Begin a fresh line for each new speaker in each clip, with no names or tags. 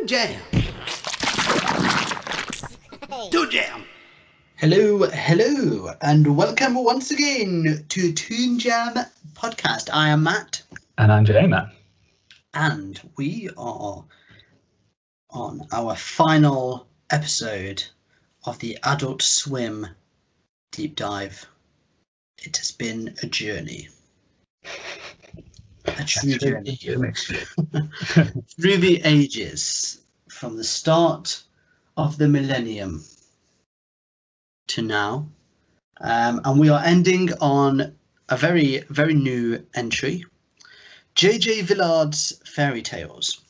Jam. Toon Jam.
Hello, and welcome once again to Toon Jam podcast. I am Matt.
And I'm J-Man.
And we are on our final episode of the Adult Swim deep dive. It has been a journey. A true journey. Through the ages, from the start of the millennium to now. And we are ending on a very, very new entry. J.J. Villard's Fairy Tales.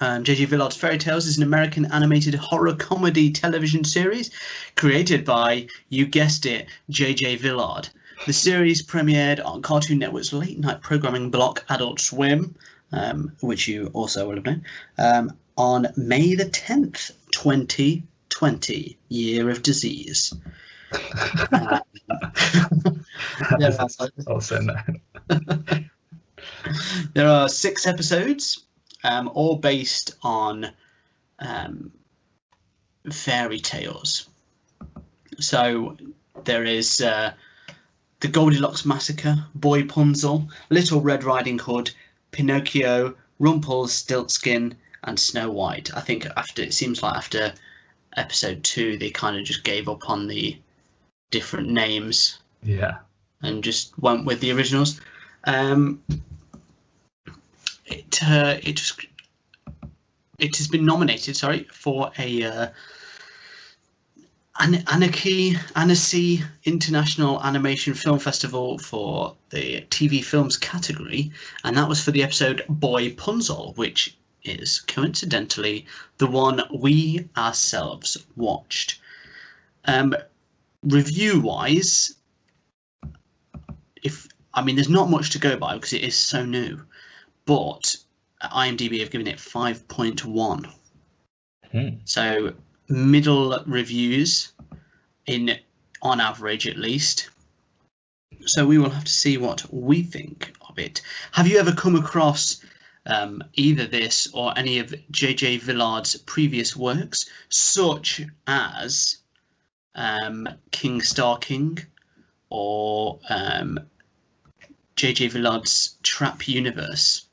J.J. Villard's Fairy Tales is an American animated horror comedy television series created by, you guessed it, J.J. Villard. The series premiered on Cartoon Network's late night programming block Adult Swim, which you also will have known, on May the 10th, 2020, Year of Disease.
Also known.
There are 6 episodes, all based on fairy tales. So there is the Goldilocks Massacre, Boypunzel, Little Red Riding Hood, Pinocchio, Rumpelstiltskin, and Snow White. I think after episode 2, they kind of just gave up on the different names.
Yeah.
And just went with the originals. It has been nominated, for a Annecy International Animation Film Festival for the TV films category, and that was for the episode Boypunzel, which is coincidentally the one we ourselves watched. Review-wise, there's not much to go by because it is so new, but IMDb have given it 5.1. So middle reviews on average, at least. So we will have to see what we think of it. Have you ever come across either this or any of J.J. Villard's previous works, such as King Star King or J.J. Villard's Trap Universe?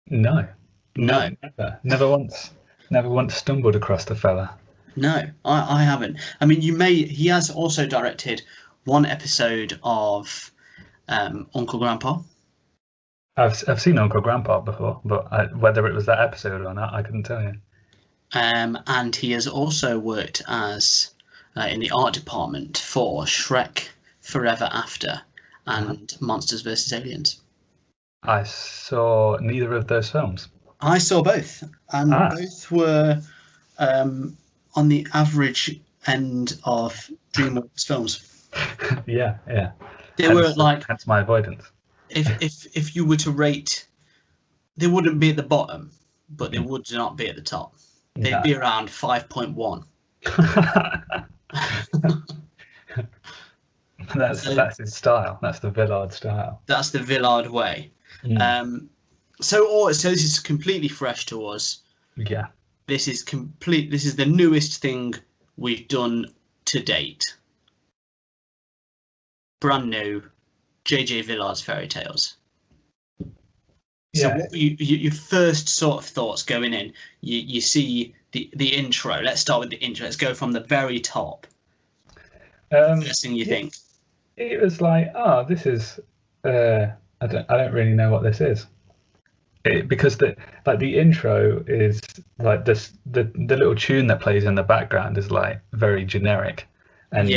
No, never once stumbled across the fella.
No, I haven't. I mean, he has also directed one episode of Uncle Grandpa.
I've seen Uncle Grandpa before, but whether it was that episode or not, I couldn't tell you.
And he has also worked as in the art department for Shrek Forever After and Monsters vs. Aliens.
I saw neither of those films.
I saw both, and both were on the average end of DreamWorks films.
Yeah.
They were like,
hence my avoidance.
If you were to rate, they wouldn't be at the bottom, but they would not be at the top. They'd be around 5.1.
That's his style. That's the Villard style.
That's the Villard way. So this is completely fresh to us.
Yeah.
This is the newest thing we've done to date. Brand new, J.J. Villard's Fairy Tales. So what your first sort of thoughts going in? You see the intro. Let's start with the intro. Let's go from the very top. First thing you think?
It was like, this is. I don't really know what this is. Because the intro is like this. The little tune that plays in the background is like very generic, and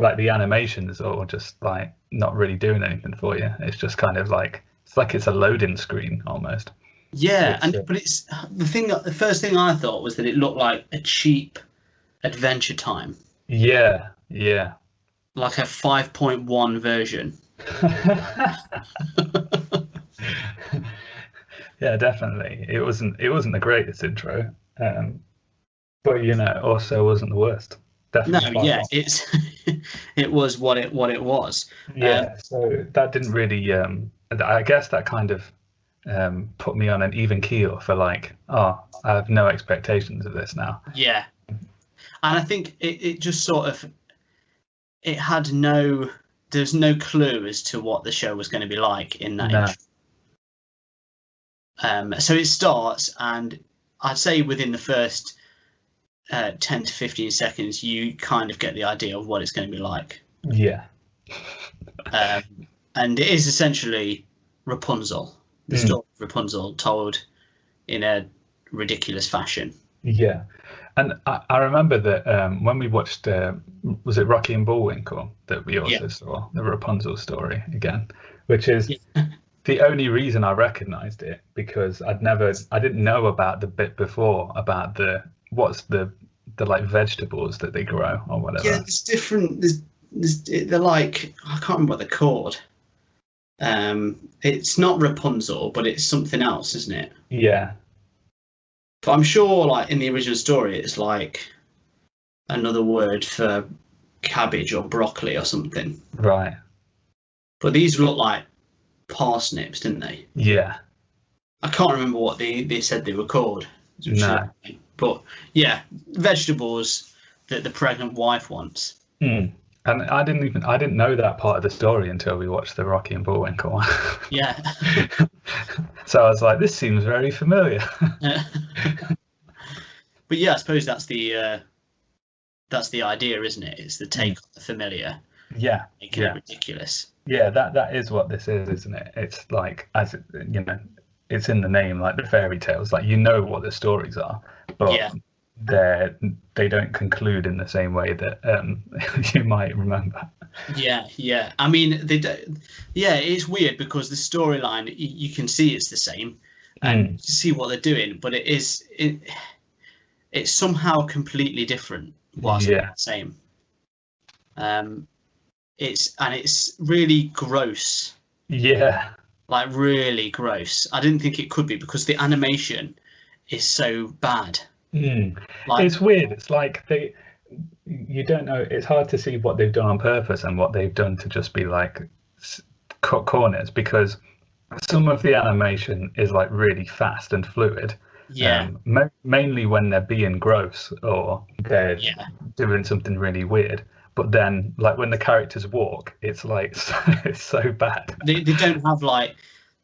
like the animations are just like not really doing anything for you. It's just kind of like it's a loading screen almost.
Yeah, but it's the first thing I thought was that it looked like a cheap Adventure Time.
Yeah.
Like a 5.1 version.
Yeah, definitely. It wasn't the greatest intro, but also wasn't the worst. Definitely.
No, yeah, it was what it was.
Yeah, so that didn't really. I guess that kind of put me on an even keel for like, oh, I have no expectations of this now.
Yeah, and I think it just sort of, it had no, there's no clue as to what the show was going to be like in that
No.
intro. So it starts, and I'd say within the first 10 to 15 seconds, you kind of get the idea of what it's going to be like.
Yeah.
And it is essentially Rapunzel, the story of Rapunzel told in a ridiculous fashion.
Yeah. And I remember that when we watched, was it Rocky and Bullwinkle, that we also saw the Rapunzel story again, which is the only reason I recognized it, because I didn't know about the bit before about what's the like vegetables that they grow or whatever.
Yeah, it's different. They're like, I can't remember what they're called. It's not Rapunzel, but it's something else, isn't it?
Yeah.
But I'm sure, like in the original story, it's like another word for cabbage or broccoli or something.
Right.
But these look like parsnips, didn't they?
Yeah.
I can't remember what they said they were called.
No.
But yeah, vegetables that the pregnant wife wants.
And I didn't know that part of the story until we watched the Rocky and Bullwinkle one.
Yeah.
So I was like, this seems very familiar.
But yeah, I suppose that's the idea, isn't it? It's the take on the familiar.
Yeah.
Making it ridiculous.
Yeah, that is what this is, isn't it? It's like, as you know, it's in the name, like the fairy tales. Like, you know what the stories are, but they don't conclude in the same way that you might remember.
Yeah. I mean, they don't. Yeah, it's weird because the storyline, you can see it's the same, and you see what they're doing, but it's somehow completely different whilst being the same. It's really gross.
Yeah.
Like really gross. I didn't think it could be because the animation is so bad.
Like, it's weird. It's like you don't know. It's hard to see what they've done on purpose and what they've done to just be like cut corners, because some of the animation is like really fast and fluid.
Yeah.
Mainly when they're being gross or they're doing something really weird. But then, like when the characters walk, it's like it's so bad.
They don't have like,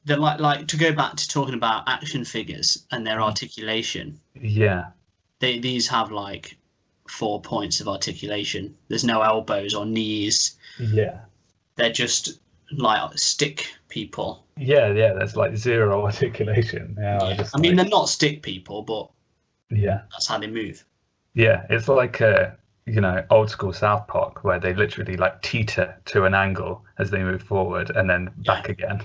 they're like to go back to talking about action figures and their articulation.
Yeah.
These have like 4 points of articulation. There's no elbows or knees.
Yeah.
They're just like stick people.
Yeah. There's like zero articulation. Yeah.
I mean, they're not stick people, but
yeah,
that's how they move.
Yeah, it's like old school South Park, where they literally like teeter to an angle as they move forward and then back again,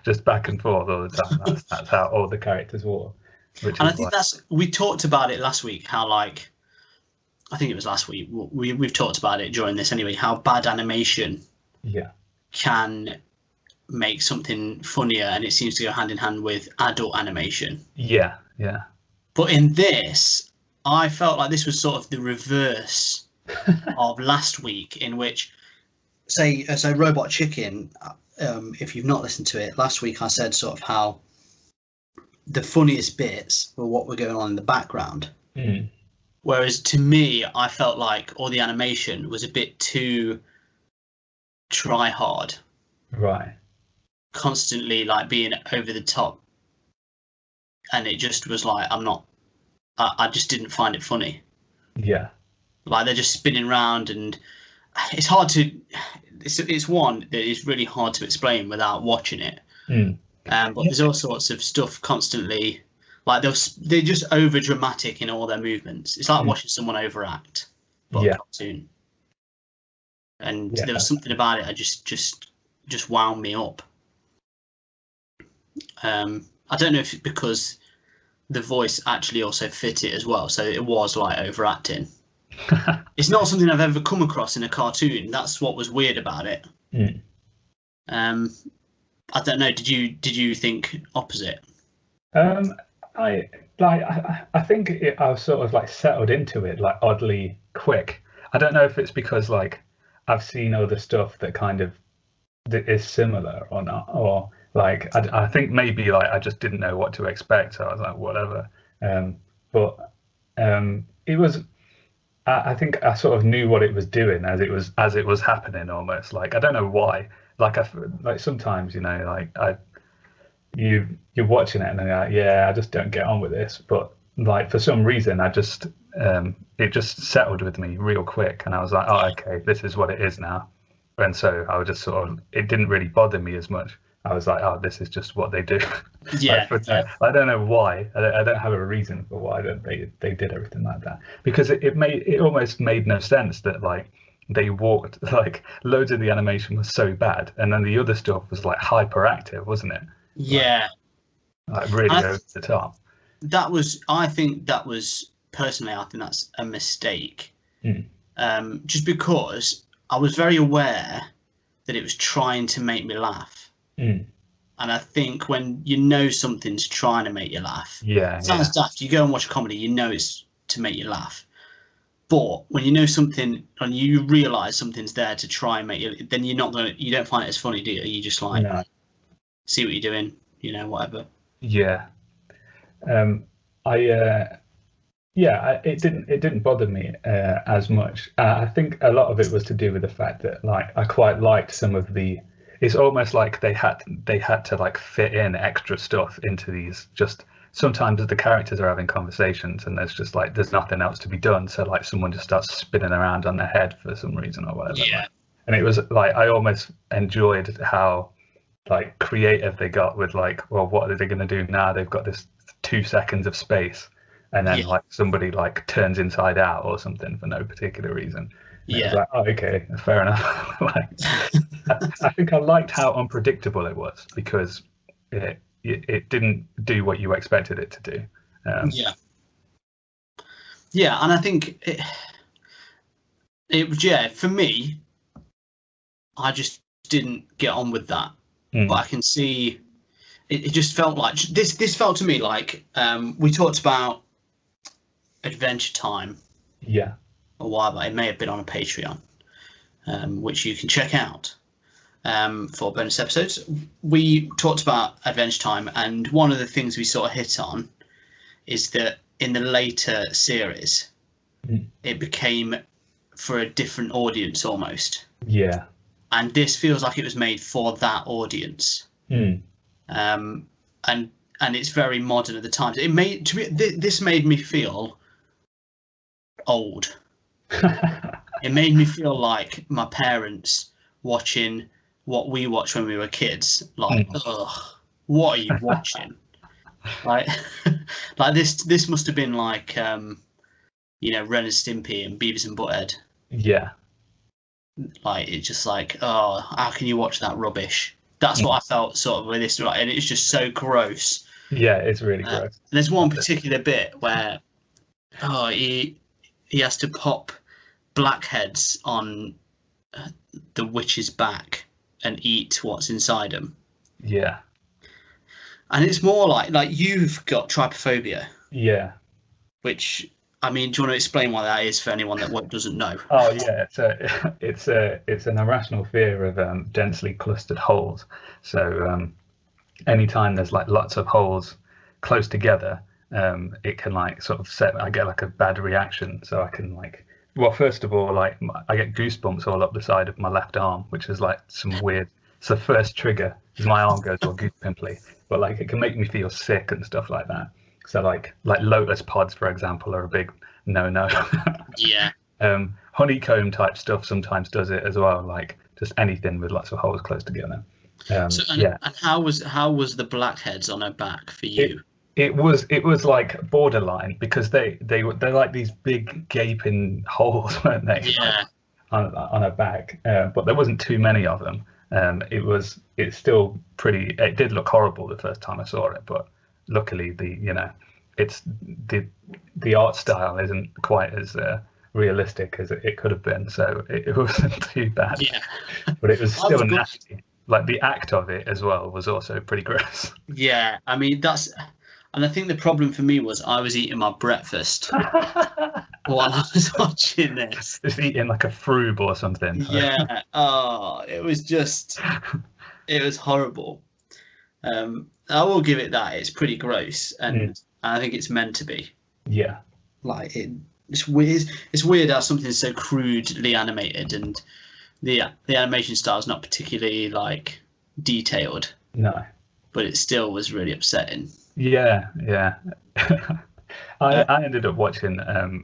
just back and forth all the time. That's how all the characters walk. And
I think we talked about it last week, how like, I think it was last week, we've talked about it during this anyway, how bad animation can make something funnier, and it seems to go hand in hand with adult animation.
Yeah.
But in this, I felt like this was sort of the reverse of last week, in which, say Robot Chicken, if you've not listened to it, last week I said sort of how the funniest bits were what were going on in the background. Whereas to me, I felt like all the animation was a bit too try hard.
Right.
Constantly like being over the top. And it just was like, I just didn't find it funny.
Yeah.
Like they're just spinning around, and it's hard to, it's one that is really hard to explain without watching it. But there's all sorts of stuff constantly, like they're just over dramatic in all their movements. It's like watching someone overact, but a cartoon. And there was something about it I just wound me up. I don't know if it's because the voice actually also fit it as well, so it was like overacting. It's not something I've ever come across in a cartoon. That's what was weird about it. I don't know. Did you think opposite?
I think I was sort of like settled into it like oddly quick. I don't know if it's because like I've seen other stuff that kind of that is similar or not, or Like I think maybe like I just didn't know what to expect, so I was like whatever. But it was. I think I sort of knew what it was doing as it was happening almost. Like I don't know why. Like sometimes you're watching it and then you're like, yeah, I just don't get on with this. But like for some reason, it just settled with me real quick, and I was like, oh, okay, this is what it is now. And so I was just sort of, it didn't really bother me as much. I was like, oh, this is just what they do.
Yeah,
I don't know why. I don't have a reason for why they did everything like that, because it almost made no sense that like they walked, like loads of the animation was so bad, and then the other stuff was like hyperactive, wasn't it?
Yeah,
like really over the top.
I think that's a mistake. Just because I was very aware that it was trying to make me laugh. And I think when you know something's trying to make you laugh, it sounds daft. You go and watch a comedy, you know it's to make you laugh. But when you know something and you realise something's there to try and make you, then you don't find it as funny, do you? You just like see what you're doing, whatever.
Yeah. It didn't bother me as much. I think a lot of it was to do with the fact that like I quite liked some of the. It's almost like they had to like fit in extra stuff into these. Just sometimes the characters are having conversations and there's nothing else to be done, so like someone just starts spinning around on their head for some reason or whatever.
Yeah.
And it was like I almost enjoyed how like creative they got with like, well, what are they going to do now? They've got this 2 seconds of space, and then like somebody like turns inside out or something for no particular reason. And it was like, oh, okay, fair enough. Like, I think I liked how unpredictable it was, because it didn't do what you expected it to do.
And I think it for me, I just didn't get on with that. But I can see it just felt like this felt to me like we talked about Adventure Time a while back. It may have been on a Patreon, which you can check out for bonus episodes. We talked about Adventure Time, and one of the things we sort of hit on is that in the later series it became for a different audience almost. And this feels like it was made for that audience. And it's very modern at the time. This made me feel old. It made me feel like my parents watching what we watched when we were kids. Like, ugh, what are you watching? like this must have been like Ren and Stimpy and Beavis and Butthead. Like it's just like, oh, how can you watch that rubbish? That's what I felt sort of with this, right? And it's just so gross.
Yeah, it's really gross.
There's one particular bit where he has to pop blackheads on the witch's back and eat what's inside them.
Yeah.
And it's more like you've got trypophobia.
Yeah.
Which, I mean, do you want to explain why that is for anyone that doesn't know?
Oh yeah, it's an irrational fear of densely clustered holes. So anytime there's like lots of holes close together, it can like sort of I get like a bad reaction. So I can like, well, first of all, like I get goosebumps all up the side of my left arm, which is like some weird. It's the first trigger is my arm goes all goose pimply, but like it can make me feel sick and stuff like that. So like lotus pods, for example, are a big no.
Yeah.
Honeycomb type stuff sometimes does it as well, like just anything with lots of holes close together.
And how was the blackheads on her back for you?
It was like borderline, because they're like these big gaping holes, weren't they?
Yeah.
On her back, but there wasn't too many of them. It's still pretty. It did look horrible the first time I saw it, but luckily it's the art style isn't quite as realistic as it could have been, so it wasn't too bad.
Yeah.
But it was still nasty. Like the act of it as well was also pretty gross.
Yeah, I mean and I think the problem for me was I was eating my breakfast while I was watching this.
Just eating like a frube or something.
Yeah. Oh, it was horrible. I will give it that. It's pretty gross, and I think it's meant to be.
Yeah.
Like it's weird. It's weird how something's so crudely animated, and the animation style is not particularly like detailed.
No.
But it still was really upsetting.
Yeah. I ended up watching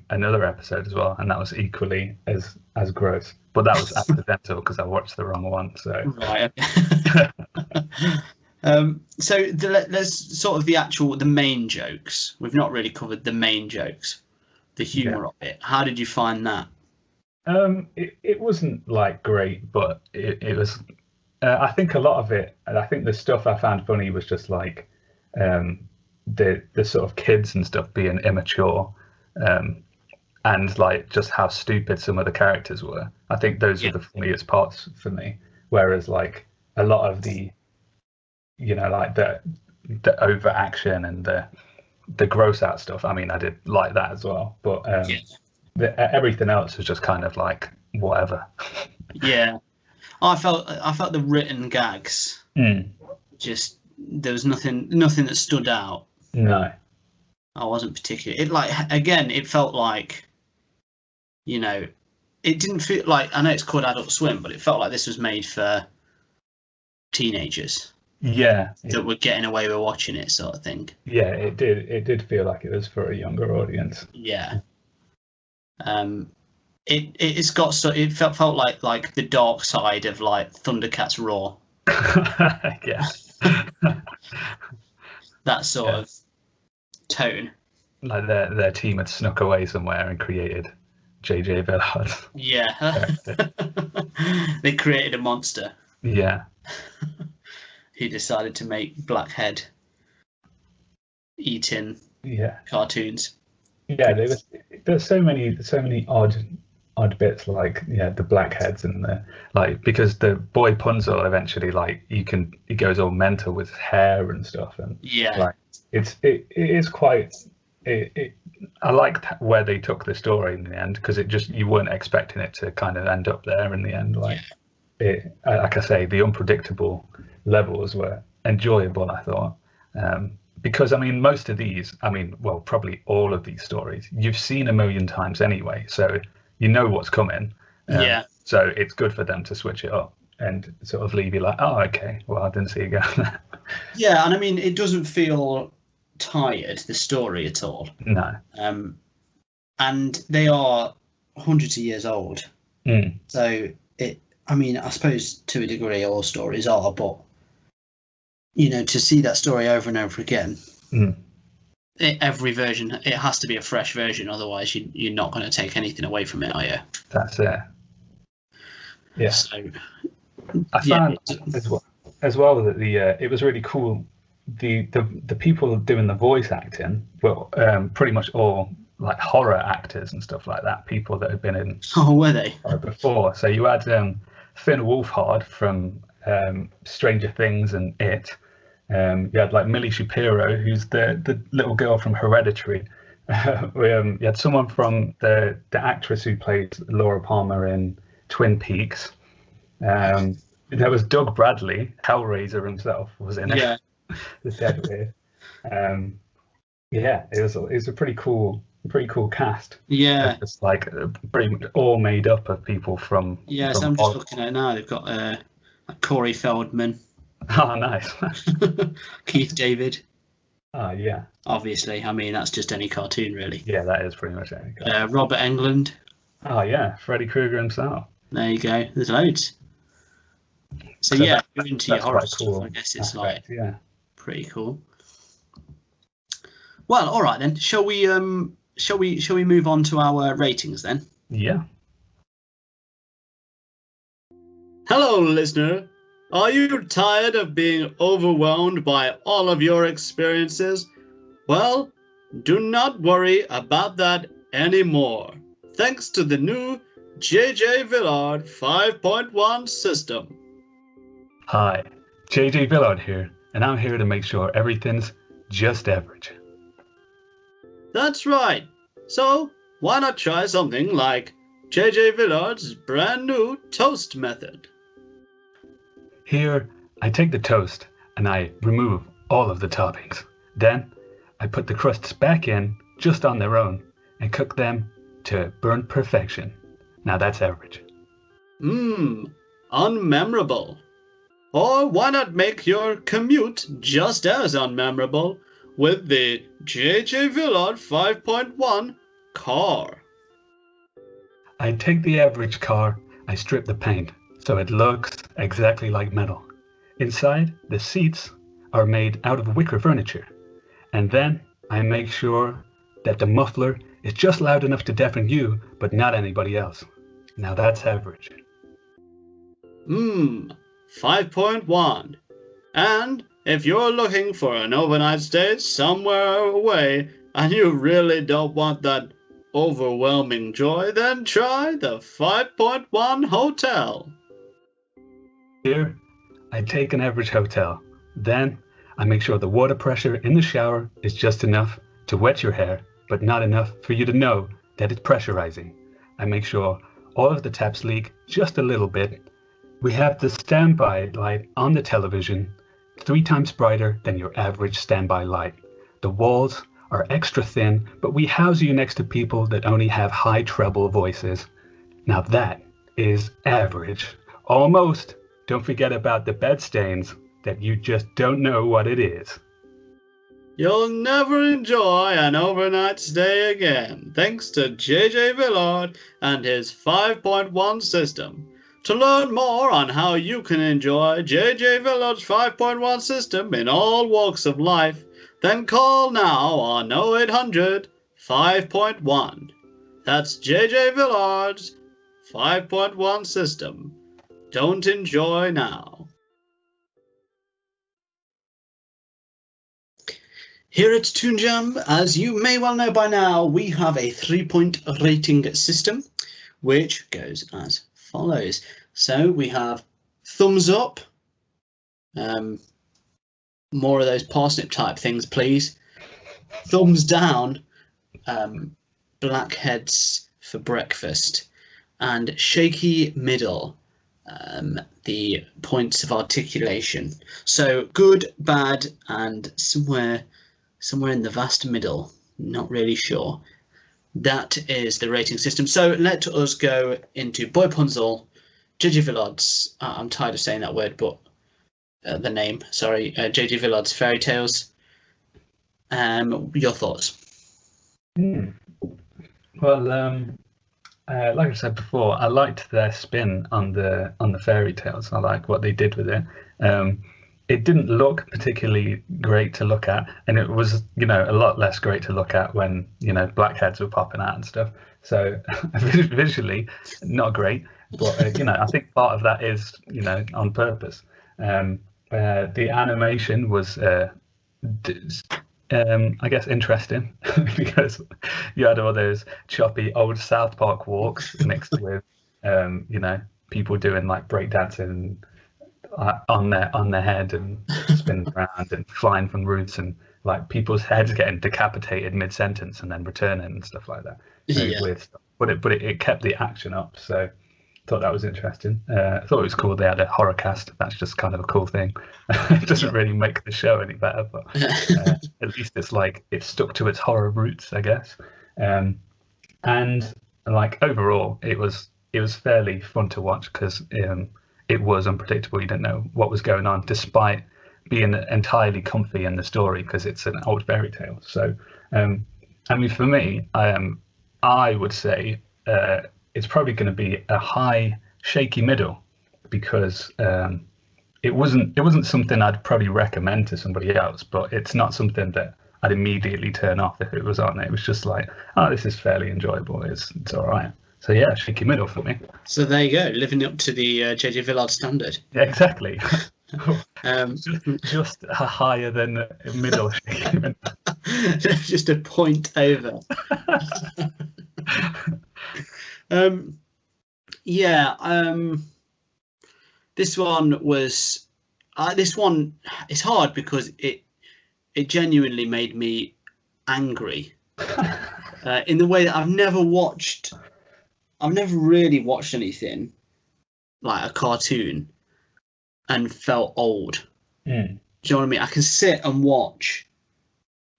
another episode as well, and that was equally as gross. But that was accidental because I watched the wrong one. So
right. So let's sort of the main jokes. We've not really covered the main jokes, the humor of it. How did you find that?
It wasn't like great, but it was. I think a lot of it, and I think the stuff I found funny was just like the sort of kids and stuff being immature, and like just how stupid some of the characters were. I think those were the funniest parts for me. Whereas like a lot of the, like the overaction and the gross out stuff. I mean, I did like that as well, but everything else was just kind of like whatever.
Yeah. I felt the written gags. Just there was nothing that stood out.
No,
I wasn't particularly. It felt like, it didn't feel like. I know it's called Adult Swim, but it felt like this was made for teenagers.
Yeah,
that were getting away with watching it, sort of thing.
Yeah, it did. It did feel like it was for a younger audience.
Yeah. It felt like the dark side of like Thundercats Raw.
Yeah.
That sort of tone.
Like their team had snuck away somewhere and created J.J. Villard.
Yeah. They created a monster.
Yeah.
He decided to make Blackhead eating cartoons.
Yeah, there's so many odd bits, like the blackheads and the because the Boypunzel eventually he goes all mental with his hair and stuff, and it is quite I liked where they took the story in the end, because you weren't expecting it to kind of end up there in the end. Like I say, the unpredictable levels were enjoyable, I thought. Because I mean, most of these, probably all of these stories, you've seen a million times anyway, so you know what's coming. So it's good for them to switch it up and sort of leave you like, oh, okay, well, I didn't see you going there.
Yeah, and I mean, it doesn't feel tired, the story, at all.
No.
And they are hundreds of years old. So I suppose to a degree all stories are, but to see that story over and over again, every version, it has to be a fresh version, otherwise you're not going to take anything away from it, are you?
That's it. Yeah.
So,
I found as well that it was really cool. The people doing the voice acting were pretty much all like horror actors and stuff like that. People that had been in
were they
before? So you had Finn Wolfhard from Stranger Things and It. You had like Millie Shapiro, who's the little girl from Hereditary. You had someone from the actress who played Laura Palmer in Twin Peaks. There was Doug Bradley, Hellraiser himself, was in it.
Yeah.
The dead weird. It was a pretty cool cast.
Yeah.
It's like pretty much all made up of people from.
Yeah, so I'm just looking at it now. They've got Corey Feldman.
Oh, nice.
Keith David.
Oh, yeah.
Obviously, I mean, that's just any cartoon, really.
Yeah, that is pretty much any cartoon.
Robert Englund.
Oh, yeah, Freddy Krueger himself.
There you go. There's loads. So yeah, you're into your horror stuff. I guess it's pretty cool. Well, all right then. Shall we move on to our ratings then?
Yeah.
Hello, listener. Are you tired of being overwhelmed by all of your experiences? Well, do not worry about that anymore, thanks to the new J.J. Villard 5.1 system.
Hi, J.J. Villard here, and I'm here to make sure everything's just average.
That's right. So, why not try something like J.J. Villard's brand new toast method?
Here, I take the toast, and I remove all of the toppings. Then I put the crusts back in just on their own and cook them to burnt perfection. Now that's average.
Unmemorable. Or why not make your commute just as unmemorable with the J.J. Villard 5.1 car?
I take the average car, I strip the paint so it looks exactly like metal. Inside, the seats are made out of wicker furniture. And then I make sure that the muffler is just loud enough to deafen you, but not anybody else. Now that's average.
5.1. And if you're looking for an overnight stay somewhere away and you really don't want that overwhelming joy, then try the 5.1 hotel.
Here, I take an average hotel. Then I make sure the water pressure in the shower is just enough to wet your hair, but not enough for you to know that it's pressurizing. I make sure all of the taps leak just a little bit. We have the standby light on the television 3 times brighter than your average standby light. The walls are extra thin, but we house you next to people that only have high treble voices. Now that is average. Almost. Don't forget about the bed stains that you just don't know what it is.
You'll never enjoy an overnight stay again, thanks to J.J. Villard and his 5.1 system. To learn more on how you can enjoy J.J. Villard's 5.1 system in all walks of life, then call now on 0800 5.1. That's J.J. Villard's 5.1 system. Don't enjoy now. Here at Toon Jam, as you may well know by now, we have a 3-point rating system, which goes as follows. So we have thumbs up, more of those parsnip type things, please. Thumbs down, blackheads for breakfast, and shaky middle, the points of articulation. So good, bad, and somewhere in the vast middle, not really sure. That is the rating system. So let us go into Boypunzel, J.J. Villard's, I'm tired of saying that word, but the name, sorry, J.J. Villard's Fairy Tales. Your thoughts?
Well, like I said before, I liked their spin on the fairy tales. I like what they did with it. It didn't look particularly great to look at, and it was, a lot less great to look at when, blackheads were popping out and stuff. So visually, not great. But, I think part of that is, on purpose. The animation was, I guess, interesting because you had all those choppy old South Park walks mixed with, people doing like breakdancing on their head and spinning around and flying from roofs, and like people's heads getting decapitated mid-sentence and then returning and stuff like that. Very weird stuff. But it kept the action up, so I thought that was interesting. I thought it was cool they had a horror cast. That's just kind of a cool thing. It doesn't really make the show any better, but at least it's like it stuck to its horror roots, I guess. And like overall, it was fairly fun to watch because it was unpredictable. You didn't know what was going on, despite being entirely comfy in the story because it's an old fairy tale. So, for me, I would say it's probably going to be a high shaky middle because it wasn't something I'd probably recommend to somebody else, but it's not something that I'd immediately turn off if it was on. It was just like, oh, this is fairly enjoyable. It's all right. So yeah, shaky middle for me.
So there you go, living up to the J.J. Villard standard.
Yeah, exactly. Just a higher than middle shaky middle.
Just a point over. This one was. This one is hard because it genuinely made me angry in the way that I've never really watched anything like a cartoon and felt old. you know what I mean? I can sit and watch,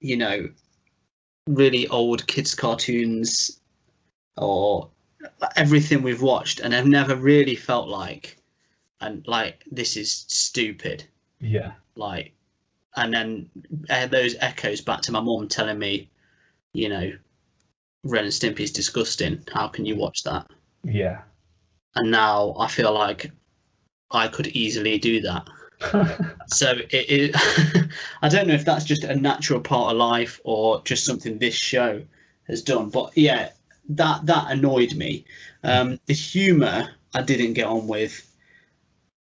you know, really old kids cartoons or everything we've watched, and I've never really felt like this is stupid.
Yeah.
Like, and then those echoes back to my mum telling me, you know, Ren and Stimpy's disgusting. How can you watch that?
Yeah.
And now I feel like I could easily do that. So it I don't know if that's just a natural part of life or just something this show has done. But yeah, that annoyed me. The humour I didn't get on with.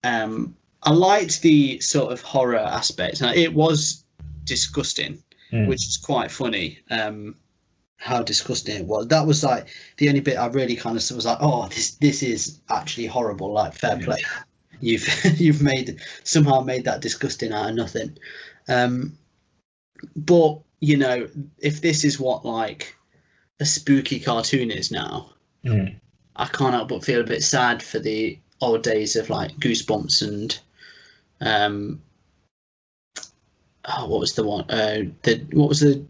I liked the sort of horror aspect. Now, it was disgusting, which is quite funny. How disgusting it was. That was like the only bit I really kind of was like, oh, this is actually horrible. Like, fair play. You've somehow made that disgusting out of nothing. But you know, if this is what like a spooky cartoon is now, I can't help but feel a bit sad for the old days of like Goosebumps and what was the one? What was the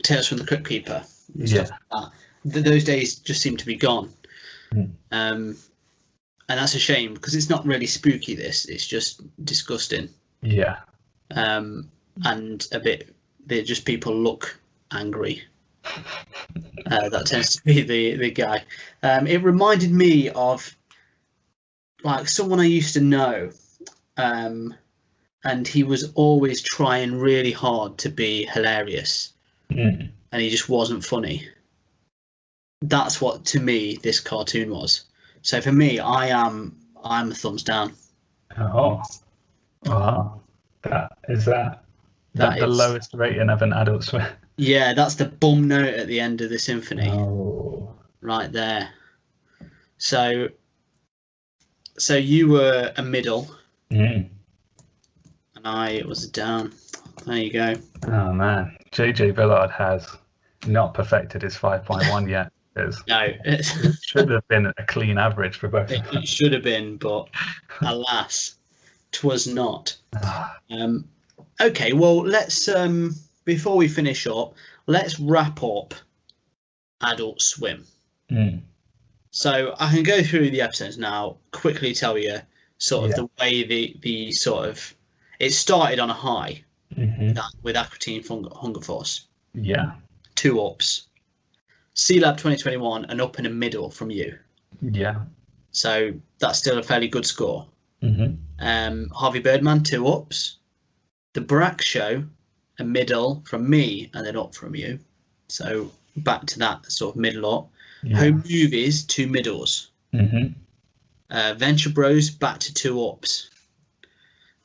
Tales from the Crypt Keeper?
Yeah.
Like those days just seem to be gone. And that's a shame because it's not really spooky. It's just disgusting.
Yeah.
And a bit. They just people look angry. That tends to be the guy. It reminded me of like someone I used to know, and he was always trying really hard to be hilarious, and he just wasn't funny. That's what, to me, this cartoon was. So for me, I'm a thumbs down.
Oh, wow. That is the lowest rating of an Adult Swim.
Yeah, that's the bum note at the end of the symphony.
Oh.
Right there. So you were a middle, and I was a down. There you go.
Oh man, JJ Villard has not perfected his 5.1 yet.
No,
it should have been a clean average for both.
It should have been, but alas, 'twas not. Okay, well, let's before we finish up, let's wrap up Adult Swim. So I can go through the episodes now, quickly tell you sort of the way the sort of it started on a high with Aqua Teen Hunger Force.
Yeah.
2 ups. C-Lab 2021, an up and a middle from you.
Yeah.
So that's still a fairly good score. Harvey Birdman, 2 ups. The Brack Show, a middle from me and then up from you. So back to that sort of middle up. Home Movies, 2 middles. Venture Bros, back to 2 ups.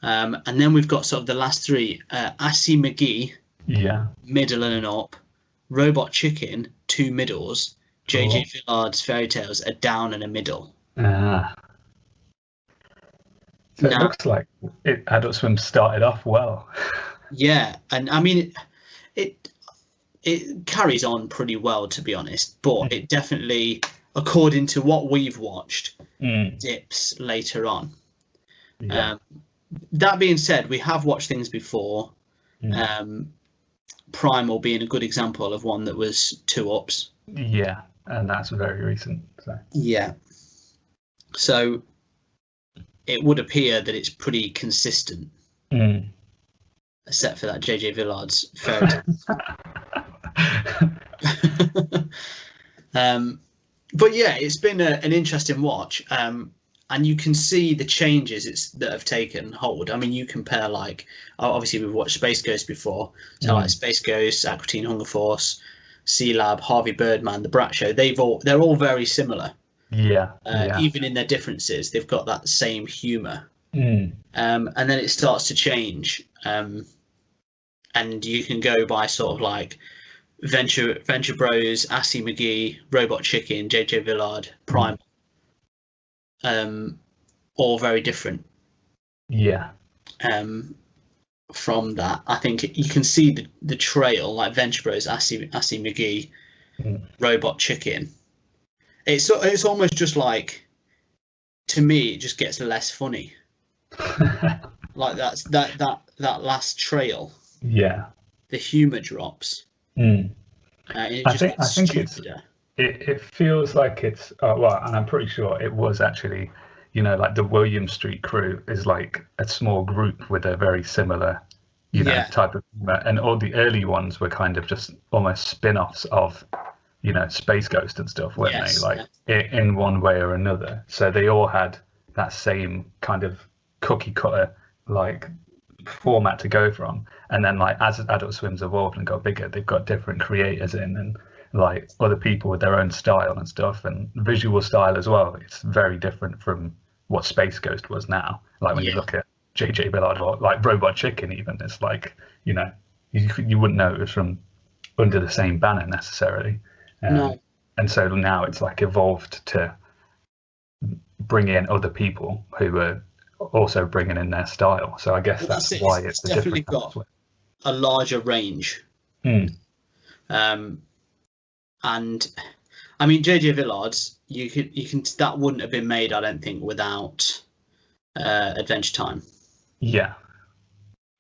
And then we've got sort of the last 3. Assy McGee, middle and an up. Robot Chicken, 2 middles. JJ Villard's Fairy Tales, a down and a middle.
So it looks like Adult Swim started off well.
Yeah, and I mean it carries on pretty well, to be honest, but it definitely, according to what we've watched, dips later on. That being said, we have watched things before. Primal being a good example of one that was 2 ups.
Yeah, and that's very recent. So. Yeah.
So it would appear that it's pretty consistent, except for that JJ Villard's Fairy Tales. But yeah, it's been an interesting watch. And you can see the changes that have taken hold. I mean, you compare like, obviously we've watched Space Ghost before, so like Space Ghost, Aqua Teen Hunger Force, C-Lab, Harvey Birdman, The Brat Show. They're all very similar. Even in their differences, they've got that same humour. And then it starts to change, and you can go by sort of like Venture Bros, Assy McGee, Robot Chicken, JJ Villard, Prime. All very different. From that, I think you can see the trail, like Venture Bros, Assy McGee, Robot Chicken. It's almost just like, to me, it just gets less funny. Like that last trail,
Yeah.
the humour drops.
Mm.
It
I
just
think
gets stupider.
it feels like it's well, and I'm pretty sure it was actually, like the William Street crew is like a small group with a very similar,
Yeah,
type of humor, and all the early ones were kind of just almost spin-offs of, Space Ghost and stuff, weren't they?
yes,
Like
yeah,
in one way or another. So they all had that same kind of cookie cutter like format to go from, and then like as Adult Swim's evolved and got bigger, they've got different creators in and like other people with their own style and stuff and visual style as well. It's very different from what Space Ghost was now. Like when you
yeah.
look at JJ Villard or like Robot Chicken, even, it's like, you wouldn't know it was from under the same banner necessarily.
No,
And so now it's like evolved to bring in other people who are also bringing in their style. So I guess
well,
that's
that's it.
why
It's
it's a
definitely
different
got
swim.
a larger range.
Mm.
And I mean, JJ Villard's, you can that wouldn't have been made, I don't think, without Adventure Time.
Yeah.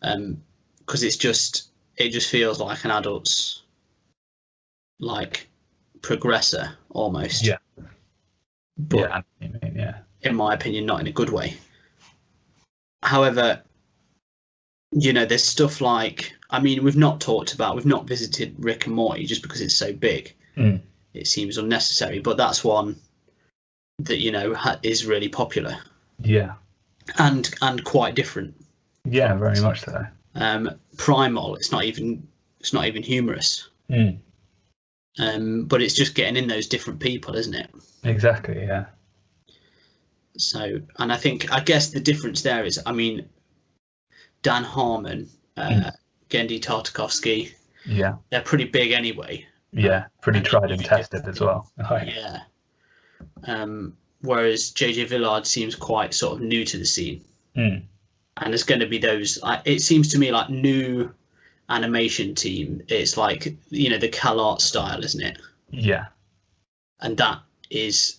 Because it just feels like an adult's like progressor almost.
Yeah.
But
yeah.
in my opinion, not in a good way. However, there's stuff like, I mean, we've not visited Rick and Morty just because it's so big.
Mm.
It seems unnecessary, but that's one that is really popular.
Yeah.
And quite different.
Yeah, very much so.
Primal, it's not even humorous.
Mm.
But it's just getting in those different people, isn't it?
Exactly, yeah.
So, and I guess the difference there is, I mean, Dan Harmon, Genndy Tartakovsky,
Yeah.
they're pretty big anyway.
Yeah, pretty tried and tested as well.
Yeah. Whereas JJ Villard seems quite sort of new to the scene.
Mm.
And there's going to be those, it seems to me like new animation team. It's like, the CalArt style, isn't it?
Yeah.
And that is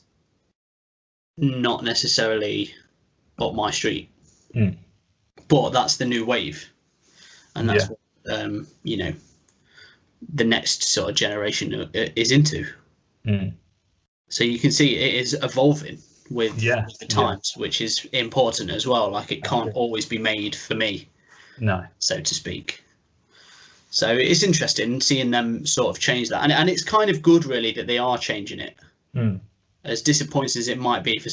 not necessarily up my street.
Mm.
But that's the new wave. And that's what, the next sort of generation is into.
Mm.
So you can see it is evolving with the times, which is important as well. Like it can't always be made for me, so to speak. So it's interesting seeing them sort of change that, and it's kind of good, really, that they are changing it.
Mm.
As disappointing as it might be for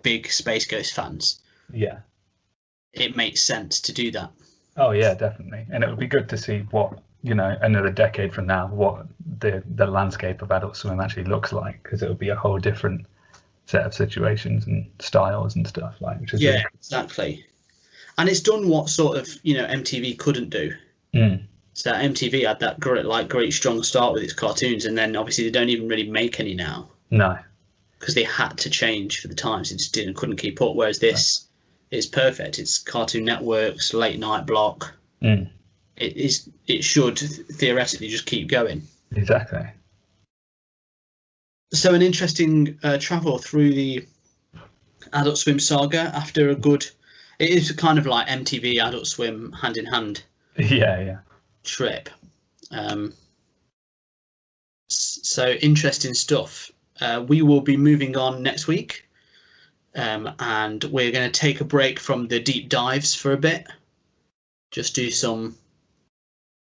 big Space Ghost fans, it makes sense to do that.
Oh yeah, definitely, and it would be good to see what another decade from now, what the landscape of Adult Swim actually looks like, because it would be a whole different set of situations and styles and stuff, like, which is really cool.
Exactly. And it's done what sort of MTV couldn't do. So MTV had that great strong start with its cartoons, and then obviously they don't even really make any now. No, because they had to change for the times. It just couldn't keep up. Whereas this is perfect. It's Cartoon Network's late night block. It should theoretically just keep going. Exactly. So an interesting travel through the Adult Swim saga after a good. It is kind of like MTV Adult Swim hand in hand. Trip. So interesting stuff. We will be moving on next week, and we're going to take a break from the deep dives for a bit. Just do some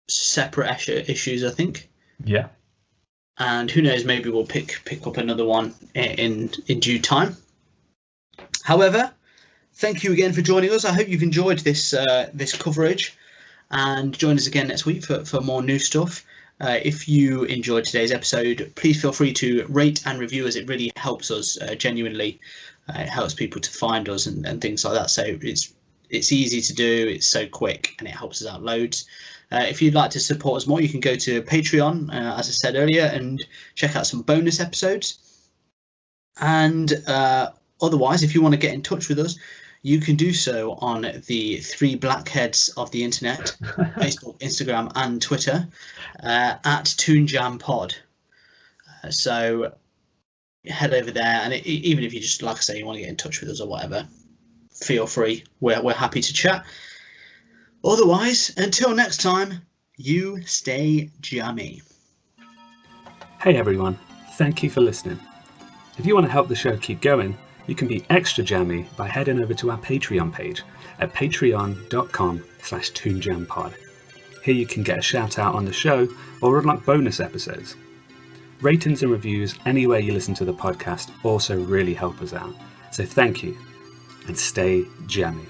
separate issues, I think. Yeah. And who knows, maybe we'll pick up another one in due time. However, thank you again for joining us. I hope you've enjoyed this coverage, and join us again next week for more new stuff. If you enjoyed today's episode, please feel free to rate and review us. It really helps us genuinely. It helps people to find us and things like that. So it's easy to do. It's so quick, and it helps us out loads. If you'd like to support us more, you can go to Patreon, as I said earlier, and check out some bonus episodes. And otherwise, if you want to get in touch with us, you can do so on the three blackheads of the internet, Facebook, Instagram, and Twitter, at Toon Jam Pod. So head over there, and even if you just, like I say, you want to get in touch with us or whatever, feel free. We're happy to chat. Otherwise, until next time, you stay jammy.
Hey everyone, thank you for listening. If you want to help the show keep going, you can be extra jammy by heading over to our Patreon page at patreon.com/toonjampod. Here you can get a shout out on the show or unlock bonus episodes. Ratings and reviews anywhere you listen to the podcast also really help us out. So thank you and stay jammy.